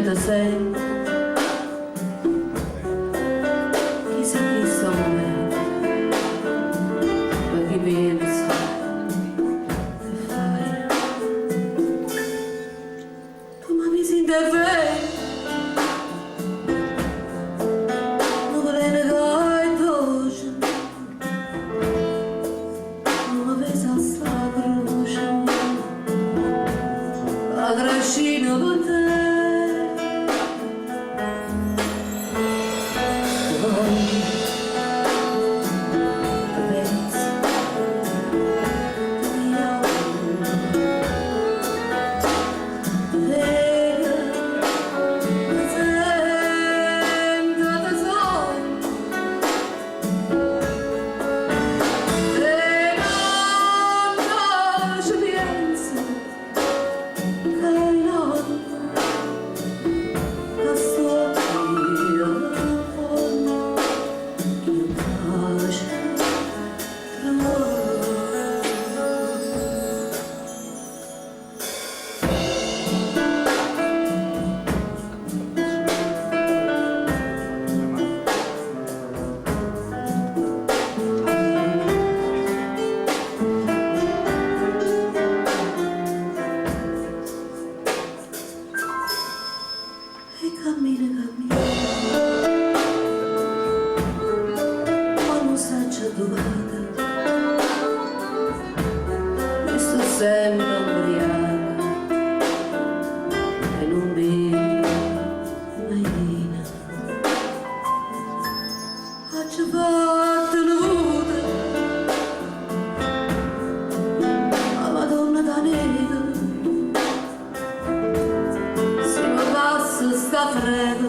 Da sei, chissà chi sono me, ma chi pensa che fai, tu ma mi senti a fare, non vorrei negare dolce, non mi pesa sta croce, la trascino con te. Sempre ubriaca e non bevo mai vino. Faccio fatto nuda, la Madonna da nera, se mi passa sta fredda.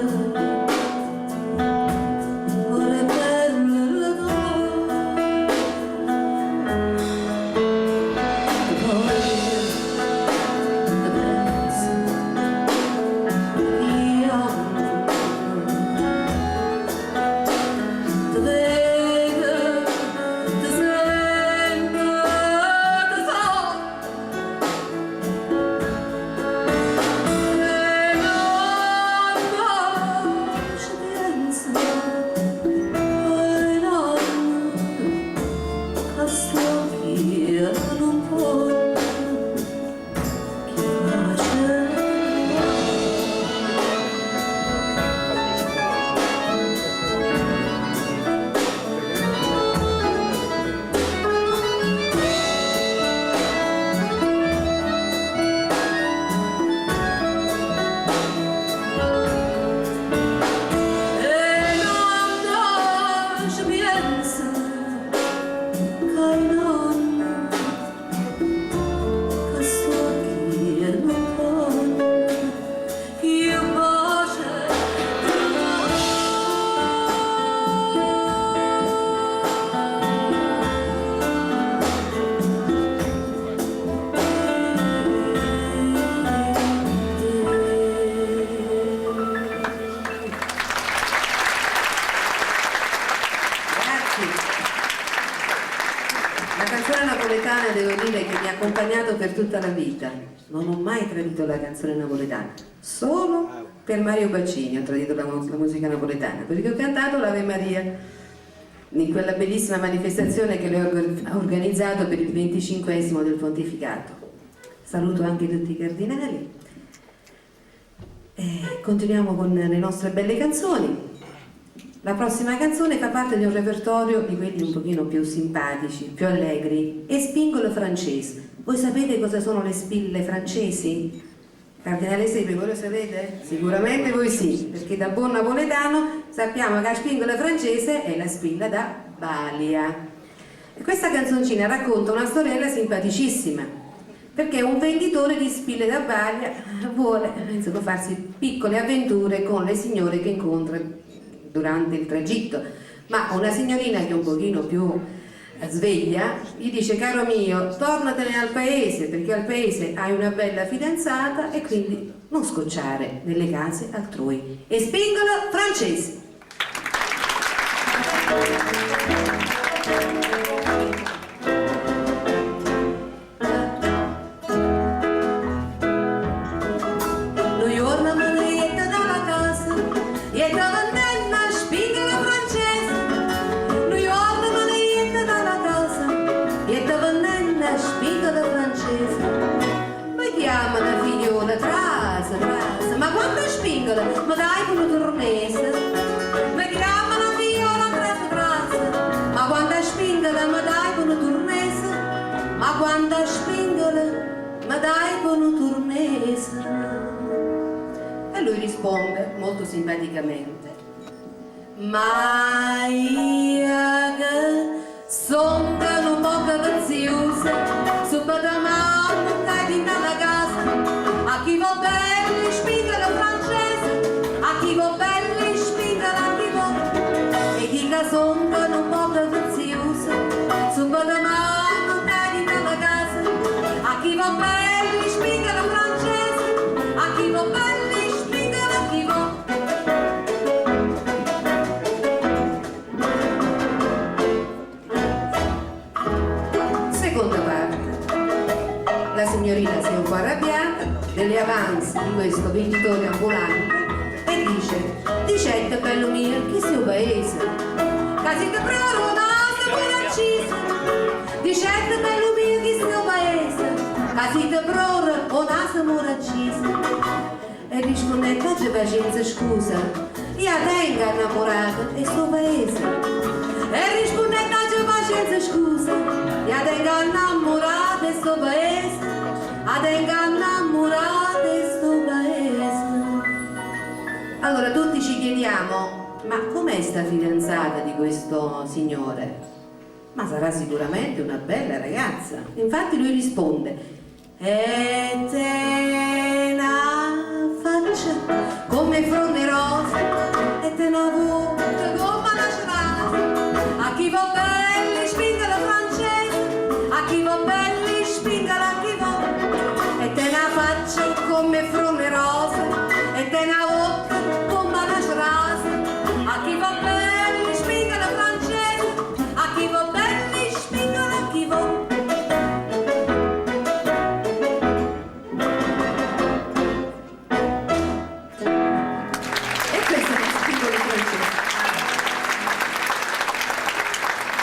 La canzone napoletana devo dire che mi ha accompagnato per tutta la vita. Non ho mai tradito la canzone napoletana, solo per Mario Bacini ho tradito la musica napoletana, perché ho cantato l'Ave Maria in quella bellissima manifestazione che lui ha organizzato per il 25esimo del pontificato. Saluto anche tutti i cardinali e continuiamo con le nostre belle canzoni. La prossima canzone fa parte di un repertorio di quelli un pochino più simpatici, più allegri, e spingolo francese. Voi sapete cosa sono le spille francesi? Cardinale Sepe, voi lo sapete? Sicuramente voi sì, perché da buon napoletano sappiamo che la spingola francese è la spilla da Balia. E questa canzoncina racconta una storiella simpaticissima, perché un venditore di spille da Balia vuole insomma, farsi piccole avventure con le signore che incontra durante il tragitto, ma una signorina che è un pochino più sveglia, gli dice: caro mio, tornatene al paese, perché al paese hai una bella fidanzata e quindi non scocciare nelle case altrui. E spingono Francese. Lui orna manetta dalla casa e da vandenna spingono Francese. Lui orna manetta dalla casa e da vandenna spingono Francese. Poi chiama la figliola, trasa, ma quando spingono? Ma dai con un tornese. Mi chiama la figliola, trasa, ma quando spingono? Ma dai con un tornese. Ma quando spingono? Ma dai con un tornese. E lui risponde molto simpaticamente: ma io che sono un po' vaziosa, subito mamma cadi nella casa, a chi va bene spinga la francese, a chi va bene spinga la chi va, e chi che sono un po' vaziosa, subito mamma cadi nella casa, a chi va bene spinga la francese, a chi va bene. Seconda parte. La signorina si è un po' arrabbiata delle avanzi di questo venditore ambulante e dice: bello mio, chi sei un paese? Casi te proro nasa pure accisa. Dicette bello mio, chi sei un paese? Casi te proro o nasa pure accisa. E rispondette: oggi pazienza scusa, io tengo innamorata e sto paese. E rispondette: oggi pazienza scusa, io tengo innamorata e sto paese. Io tengo innamorata e sto paese. Allora tutti ci chiediamo: ma com'è sta fidanzata di questo signore? Ma sarà sicuramente una bella ragazza. Infatti lui risponde: e te na faccia come fronde rose, e te na bocca come